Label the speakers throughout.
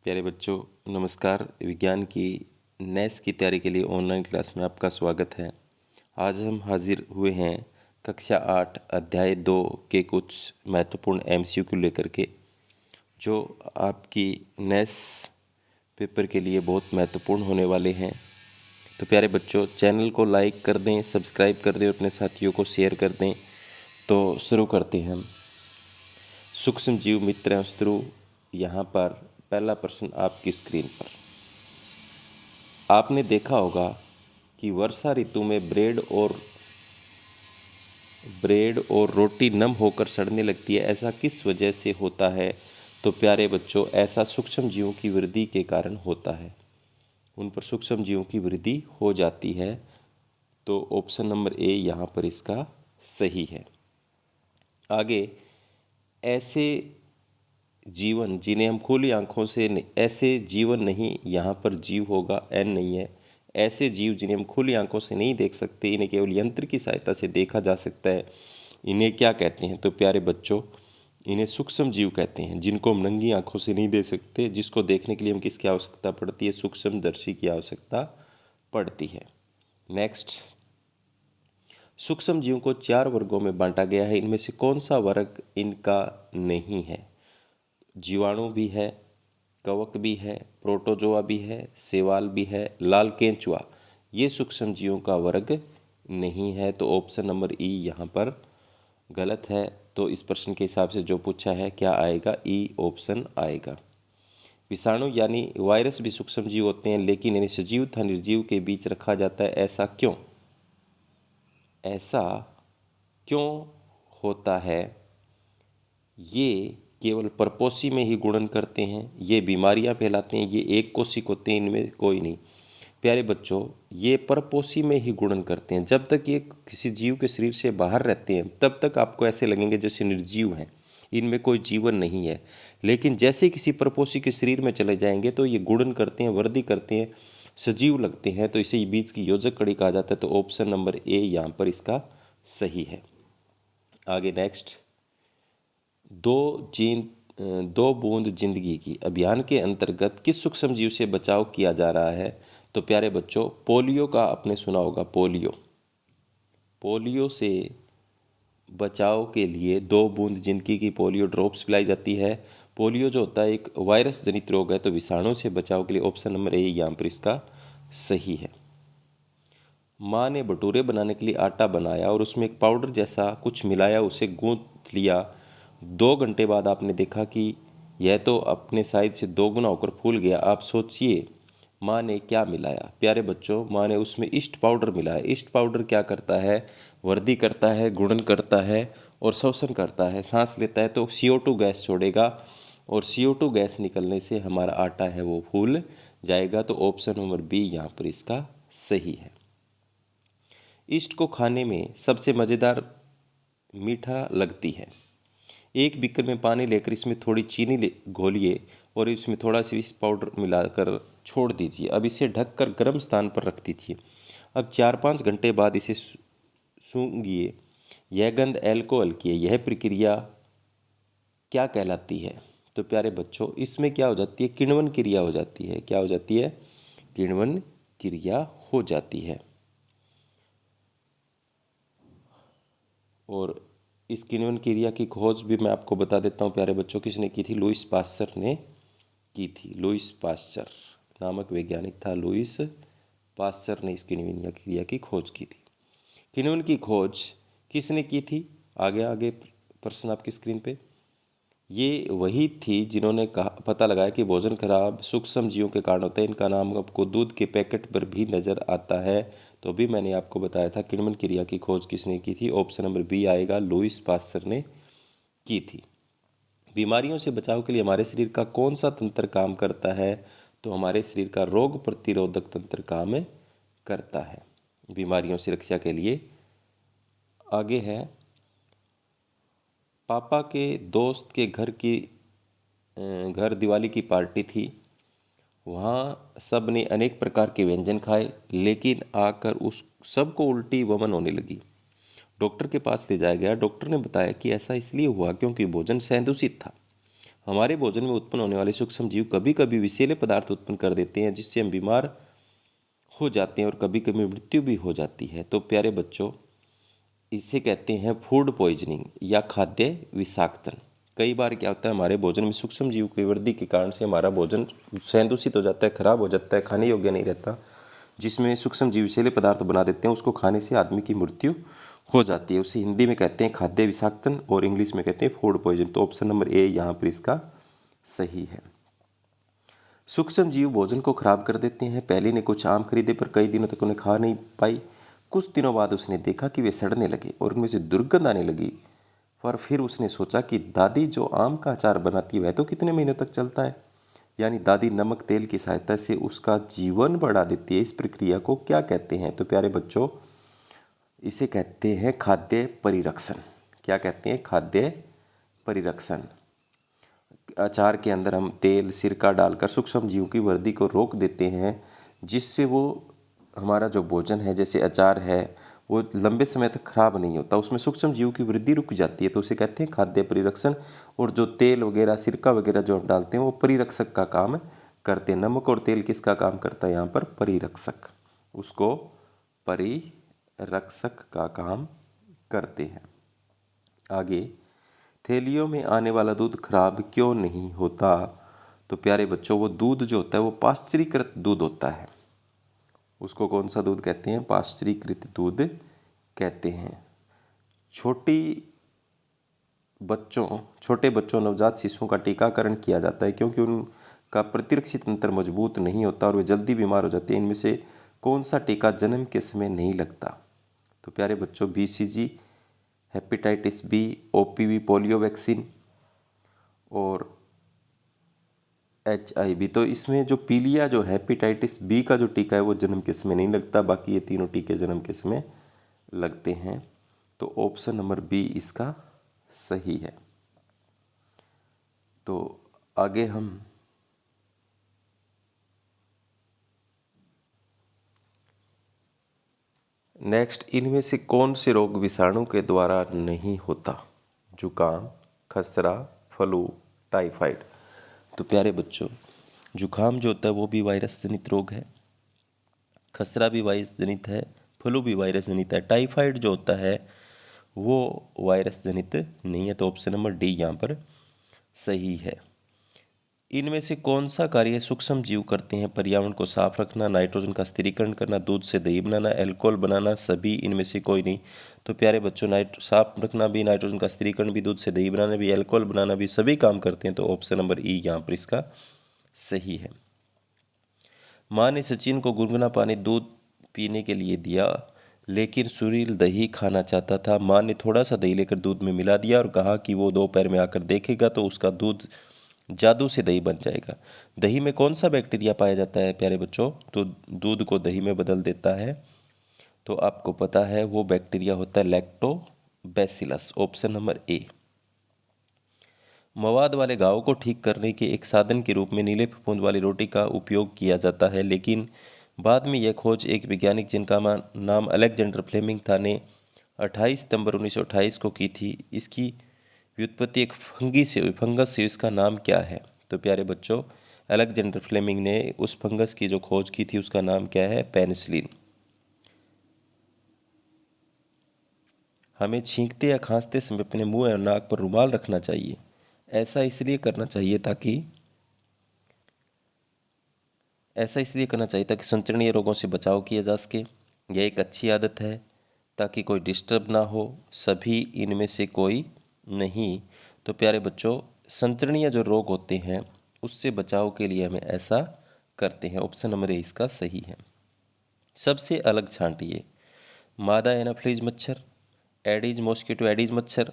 Speaker 1: प्यारे बच्चों, नमस्कार। विज्ञान की नेस की तैयारी के लिए ऑनलाइन क्लास में आपका स्वागत है। आज हम हाजिर हुए हैं कक्षा 8 अध्याय 2 के कुछ महत्वपूर्ण एमसीक्यू लेकर के, जो आपकी नेस पेपर के लिए बहुत महत्वपूर्ण होने वाले हैं। तो प्यारे बच्चों, चैनल को लाइक कर दें, सब्सक्राइब कर दें, अपने साथियों को शेयर कर दें। तो शुरू करते हैं हम। सूक्ष्म जीव मित्र एवं शत्रु। यहाँ पर पहला प्रश्न आपकी स्क्रीन पर। आपने देखा होगा कि वर्षा ऋतु में ब्रेड और रोटी नम होकर सड़ने लगती है। ऐसा किस वजह से होता है? तो प्यारे बच्चों, ऐसा सूक्ष्म जीवों की वृद्धि के कारण होता है। उन पर सूक्ष्म जीवों की वृद्धि हो जाती है। तो ऑप्शन नंबर ए यहाँ पर इसका सही है। आगे, ऐसे जीवन जिन्हें हम खुली आंखों से ऐसे जीवन नहीं, यहाँ पर जीव होगा, एन नहीं है। ऐसे जीव जिन्हें हम खुली आंखों से नहीं देख सकते, इन्हें केवल यंत्र की सहायता से देखा जा सकता है। इन्हें क्या कहते हैं? तो प्यारे बच्चों, इन्हें सूक्ष्म जीव कहते हैं, जिनको हम नंगी आंखों से नहीं देख सकते, जिसको देखने के लिए हम किसकी आवश्यकता पड़ती है? सूक्ष्मदर्शी की आवश्यकता पड़ती है। नेक्स्ट, सूक्ष्म जीवों को 4 वर्गों में बांटा गया है। इनमें से कौन सा वर्ग इनका नहीं है? जीवाणु भी है, कवक भी है, प्रोटोजोआ भी है, शैवाल भी है, लाल केंचुआ। ये सूक्ष्म जीवों का वर्ग नहीं है। तो ऑप्शन नंबर ई यहाँ पर गलत है। तो इस प्रश्न के हिसाब से जो पूछा है, क्या आएगा? ई ऑप्शन आएगा। विषाणु यानी वायरस भी सूक्ष्म जीव होते हैं, लेकिन इन्हें सजीव तथा निर्जीव के बीच रखा जाता है। ऐसा क्यों? ऐसा क्यों होता है? ये केवल परपोषी में ही गुणन करते हैं, ये बीमारियां फैलाते हैं, ये एक कोशिक होते हैं, इनमें कोई नहीं। प्यारे बच्चों, ये परपोषी में ही गुणन करते हैं। जब तक ये किसी जीव के शरीर से बाहर रहते हैं, तब तक आपको ऐसे लगेंगे जैसे निर्जीव हैं, इनमें कोई जीवन नहीं है। लेकिन जैसे किसी परपोषी के शरीर में चले जाएंगे तो ये गुणन करते हैं, वृद्धि करते हैं, सजीव लगते हैं। तो इसे बीज की योजक कड़ी कहा जाता है। तो ऑप्शन नंबर ए यहाँ पर इसका सही है। आगे नेक्स्ट, दो बूंद जिंदगी की अभियान के अंतर्गत किस सूक्ष्म जीव से बचाव किया जा रहा है? तो प्यारे बच्चों, पोलियो का आपने सुना होगा। पोलियो से बचाव के लिए 2 बूंद जिंदगी की पोलियो ड्रॉप्स पिलाई जाती है। पोलियो जो होता है एक वायरस जनित रोग है, तो विषाणु से बचाव के लिए ऑप्शन नंबर ए यहाँ पर इसका सही है। माँ ने भटूरे बनाने के लिए आटा बनाया और उसमें एक पाउडर जैसा कुछ मिलाया, उसे गूंथ लिया। 2 घंटे बाद आपने देखा कि यह तो अपने साइज से 2 गुना होकर फूल गया। आप सोचिए माँ ने क्या मिलाया? प्यारे बच्चों, माँ ने उसमें ईस्ट पाउडर मिलाया। ईस्ट पाउडर क्या करता है? वृद्धि करता है, गुणन करता है और श्वसन करता है। सांस लेता है तो CO2 गैस छोड़ेगा, और CO2 गैस निकलने से हमारा आटा है वो फूल जाएगा। तो ऑप्शन नंबर बी यहाँ पर इसका सही है। ईस्ट को खाने में सबसे मज़ेदार मीठा लगती है। एक बीकर में पानी लेकर इसमें थोड़ी चीनी घोलिए और इसमें थोड़ा सा ईस्ट पाउडर मिलाकर छोड़ दीजिए। अब इसे ढककर गर्म स्थान पर रख दीजिए। अब 4-5 घंटे बाद इसे सूंघिए। यह गंध अल्कोहल की है। यह प्रक्रिया क्या कहलाती है? तो प्यारे बच्चों, इसमें क्या हो जाती है? किण्वन क्रिया हो जाती है। क्या हो जाती है? किण्वन क्रिया हो जाती है। और इस किण्वन क्रिया की खोज भी मैं आपको बता देता हूँ प्यारे बच्चों, किसने की थी? लुईस पास्चर ने की थी। लुईस पास्चर नामक वैज्ञानिक था। लुईस पास्चर ने इस किण्वन क्रिया की खोज की थी। किण्वन की खोज किसने की थी? आगे आगे प्रश्न आपकी स्क्रीन पे। ये वही थी जिन्होंने पता लगाया कि भोजन खराब सूक्ष्म जीवों के कारण होता है। इनका नाम आपको दूध के पैकेट पर भी नज़र आता है। तो अभी मैंने आपको बताया था किण्वन क्रिया की खोज किसने की थी। ऑप्शन नंबर बी आएगा, लुईस पास्चर ने की थी। बीमारियों से बचाव के लिए हमारे शरीर का कौन सा तंत्र काम करता है? तो हमारे शरीर का रोग प्रतिरोधक तंत्र काम करता है बीमारियों से रक्षा के लिए। आगे है, पापा के दोस्त के घर दिवाली की पार्टी थी। वहाँ सब ने अनेक प्रकार के व्यंजन खाए, लेकिन आकर उस सबको उल्टी वमन होने लगी। डॉक्टर के पास ले जाया गया। डॉक्टर ने बताया कि ऐसा इसलिए हुआ क्योंकि भोजन संदूषित था। हमारे भोजन में उत्पन्न होने वाले सूक्ष्म जीव कभी कभी विषैले पदार्थ उत्पन्न कर देते हैं, जिससे हम बीमार हो जाते हैं और कभी कभी मृत्यु भी हो जाती है। तो प्यारे बच्चों, इसे कहते हैं फूड पॉइजनिंग या खाद्य विषाक्तन। कई बार क्या होता है, हमारे भोजन में सूक्ष्म जीव की वृद्धि के कारण से हमारा भोजन संदूषित हो जाता है, खराब हो जाता है, खाने योग्य नहीं रहता, जिसमें सूक्ष्म जीव विषैले पदार्थ बना देते हैं। उसको खाने से आदमी की मृत्यु हो जाती है। उसे हिंदी में कहते हैं खाद्य विषाक्तन और इंग्लिश में कहते हैं फूड पॉइजन। तो ऑप्शन नंबर ए यहाँ पर इसका सही है। सूक्ष्म जीव भोजन को खराब कर देते हैं। पहली ने कुछ आम खरीदे पर कई दिनों तक उन्हें खा नहीं पाई। कुछ दिनों बाद उसने देखा कि वे सड़ने लगे और उनमें से दुर्गंध आने लगी। पर फिर उसने सोचा कि दादी जो आम का अचार बनाती है वह तो कितने महीनों तक चलता है, यानी दादी नमक तेल की सहायता से उसका जीवन बढ़ा देती है। इस प्रक्रिया को क्या कहते हैं? तो प्यारे बच्चों, इसे कहते हैं खाद्य परिरक्षण। क्या कहते हैं? खाद्य परिरक्षण। अचार के अंदर हम तेल सिरका डालकर सूक्ष्म जीवों की वृद्धि को रोक देते हैं, जिससे वो हमारा जो भोजन है, जैसे अचार है, वो लंबे समय तक खराब नहीं होता, उसमें सूक्ष्म जीवों की वृद्धि रुक जाती है। तो उसे कहते हैं खाद्य परिरक्षण। और जो तेल वगैरह सिरका वगैरह जो हम डालते हैं वो परिरक्षक का काम करते हैं। नमक और तेल किसका काम करता है यहाँ पर? परिरक्षक। उसको परिरक्षक का काम करते हैं। आगे, थैलियों में आने वाला दूध खराब क्यों नहीं होता? तो प्यारे बच्चों, वो दूध जो होता है वो पाश्चरीकृत दूध होता है। उसको कौन सा दूध कहते हैं? पाश्चरीकृत दूध कहते हैं। छोटे बच्चों नवजात शिशुओं का टीकाकरण किया जाता है, क्योंकि उनका प्रतिरक्षी तंत्र मजबूत नहीं होता और वे जल्दी बीमार हो जाते हैं। इनमें से कौन सा टीका जन्म के समय नहीं लगता? तो प्यारे बच्चों, BCG, hepatitis B, OPV polio vaccine और HIV। तो इसमें जो पीलिया जो हेपेटाइटिस बी का जो टीका है वो जन्म के समय नहीं लगता, बाकी ये तीनों टीके जन्म के समय लगते हैं। तो ऑप्शन नंबर बी इसका सही है। तो आगे हम नेक्स्ट, इनमें से कौन से रोग विषाणु के द्वारा नहीं होता? जुकाम, खसरा, फ्लू, टाइफाइड। तो प्यारे बच्चों, जुकाम जो होता है वो भी वायरस जनित रोग है, खसरा भी वायरस जनित है, फ्लू भी वायरस जनित है। टाइफाइड जो होता है वो वायरस जनित नहीं है। तो ऑप्शन नंबर डी यहाँ पर सही है। इनमें से कौन सा कार्य सूक्ष्म जीव करते हैं? पर्यावरण को साफ रखना, नाइट्रोजन का स्थिरीकरण करना, दूध से दही बनाना, अल्कोहल बनाना, सभी इनमें से कोई नहीं। तो प्यारे बच्चों, साफ रखना भी, नाइट्रोजन का स्थिरीकरण भी, दूध से दही बनाना भी, अल्कोहल बनाना भी, सभी काम करते हैं। तो ऑप्शन नंबर ई यहाँ पर इसका सही है। माँ ने सचिन को गुनगुना पानी दूध पीने के लिए दिया, लेकिन सुनील दही खाना चाहता था। माँ ने थोड़ा सा दही लेकर दूध में मिला दिया और कहा कि वो दोपहर में आकर देखेगा तो उसका दूध जादू से दही बन जाएगा। दही में कौन सा बैक्टीरिया पाया जाता है प्यारे बच्चों? तो दूध को दही में बदल देता है। तो आपको पता है वो बैक्टीरिया होता है लैक्टोबैसिलस। Option number A. मवाद वाले घाव को ठीक करने के एक साधन के रूप में नीले फफूंद वाली रोटी का उपयोग किया जाता है, लेकिन बाद में यह खोज एक वैज्ञानिक जिनका नाम अलेक्जेंडर फ्लेमिंग था ने 28 सितंबर 1928 को की थी। इसकी व्युत्पत्ति एक फंगस से। इसका नाम क्या है? तो प्यारे बच्चों, अलेक्जेंडर फ्लेमिंग ने उस फंगस की जो खोज की थी उसका नाम क्या है? पेनिसिलिन। हमें छींकते या खांसते समय अपने मुंह और नाक पर रुमाल रखना चाहिए। ऐसा इसलिए करना चाहिए ताकि संचरणीय रोगों से बचाव किया जा सके। यह एक अच्छी आदत है ताकि कोई डिस्टर्ब ना हो। सभी इनमें से कोई नहीं। तो प्यारे बच्चों, संचरणीय जो रोग होते हैं उससे बचाव के लिए हमें ऐसा करते हैं। ऑप्शन नंबर ए इसका सही है। सबसे अलग छांटिए। मादा एनाफ्लीज मच्छर, एडीज मॉस्किटो एडीज मच्छर,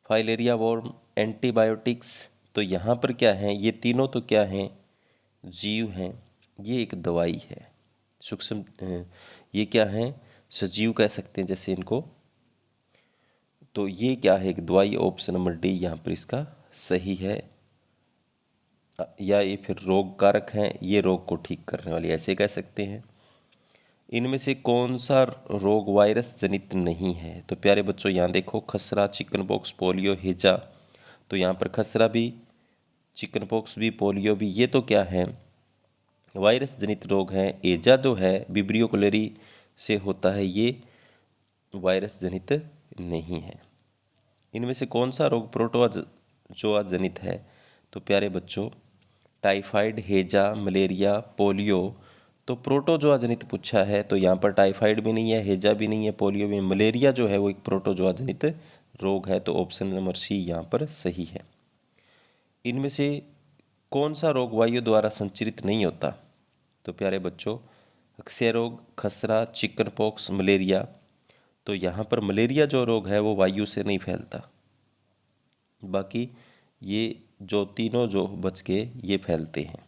Speaker 1: फाइलेरिया वॉर्म, एंटीबायोटिक्स। तो यहाँ पर क्या है? ये तीनों तो क्या हैं? जीव हैं। ये एक दवाई है। सूक्ष्म ये क्या है? सजीव कह सकते हैं जैसे इनको। तो ये क्या है? एक दवाई। ऑप्शन नंबर डी यहाँ पर इसका सही है। या ये फिर रोग कारक हैं, ये रोग को ठीक करने वाली, ऐसे कह सकते हैं। इनमें से कौन सा रोग वायरस जनित नहीं है? तो प्यारे बच्चों यहाँ देखो, खसरा, चिकन पॉक्स, पोलियो, हैजा। तो यहाँ पर खसरा भी चिकनपॉक्स भी, पोलियो भी, ये तो क्या है, वायरस जनित रोग हैं। एजा जो है विब्रियो क्लेरी से होता है, ये वायरस जनित नहीं है। इनमें से कौन सा रोग प्रोटोजोआ जनित है? तो प्यारे बच्चों, टाइफाइड, हेजा, मलेरिया, पोलियो, तो प्रोटोजोआ जनित पूछा है, तो यहाँ पर टाइफाइड भी नहीं है, हेजा भी नहीं है, पोलियो भी। मलेरिया जो है वो एक प्रोटोजोआ जनित रोग है, तो ऑप्शन नंबर सी यहाँ पर सही है। इनमें से कौन सा रोग वायु द्वारा संचरित नहीं होता? तो प्यारे बच्चों, अक्षय रोग, खसरा, चिकनपॉक्स, मलेरिया, तो यहाँ पर मलेरिया जो रोग है वो वायु से नहीं फैलता। बाकी ये जो तीनों जो बच के ये फैलते हैं।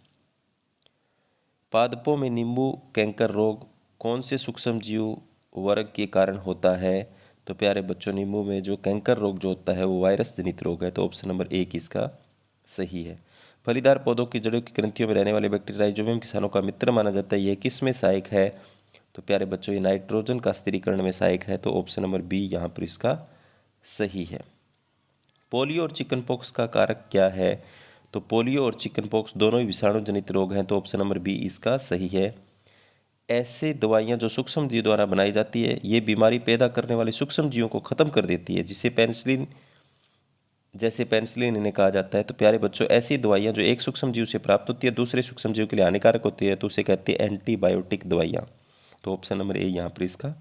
Speaker 1: पादपों में नींबू कैंकर रोग कौन से सूक्ष्म जीव वर्ग के कारण होता है? तो प्यारे बच्चों, नींबू में जो कैंकर रोग जो होता है वो वायरस जनित रोग है, तो ऑप्शन नंबर एक इसका सही है। फलीदार पौधों की जड़ों की ग्रंथियों में रहने वाले बैक्टीरिया राइजोबियम किसानों का मित्र माना जाता है, यह किस में सहायक है? तो प्यारे बच्चों, ये नाइट्रोजन का स्थिरीकरण में सहायक है, तो ऑप्शन नंबर बी यहाँ पर इसका सही है। पोलियो और चिकनपॉक्स का कारक क्या है? तो पोलियो और चिकनपॉक्स दोनों ही विषाणु जनित रोग हैं, तो ऑप्शन नंबर बी इसका सही है। ऐसे दवाइयाँ जो सूक्ष्म जीव द्वारा बनाई जाती है, ये बीमारी पैदा करने वाले सूक्ष्म जीवों को ख़त्म कर देती है, जिसे पेनिसिलिन, जैसे पेनिसिलिन इन्हें कहा जाता है। तो प्यारे बच्चों, ऐसी दवाइयाँ जो एक सूक्ष्म जीव से प्राप्त होती है, दूसरे सूक्ष्म जीव के लिए हानिकारक होती है, तो उसे कहते हैं एंटीबायोटिक दवाइयाँ, तो ऑप्शन नंबर ए यहाँ पर इसका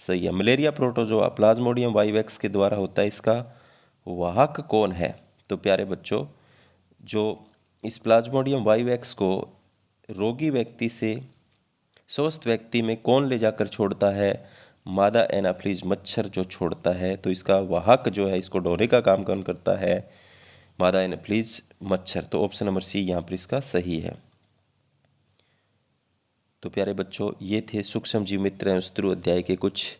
Speaker 1: सही है। मलेरिया प्रोटोजोआ प्लाज्मोडियम वाइवेक्स के द्वारा होता है, इसका वाहक कौन है? तो प्यारे बच्चों, जो इस प्लाज्मोडियम वाइवेक्स को रोगी व्यक्ति से स्वस्थ व्यक्ति में कौन ले जाकर छोड़ता है? मादा एनाफ्लीज मच्छर जो छोड़ता है, तो इसका वाहक जो है, इसको ढोने का काम कौन करता है? मादा एनाफ्लीज मच्छर, तो ऑप्शन नंबर सी यहाँ पर इसका सही है। तो प्यारे बच्चों, ये थे सूक्ष्म जीव मित्र एवं शत्रु अध्याय के कुछ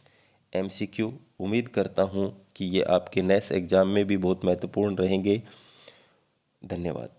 Speaker 1: MCQ। उम्मीद करता हूँ कि ये आपके नेक्स्ट एग्जाम में भी बहुत महत्वपूर्ण रहेंगे। धन्यवाद।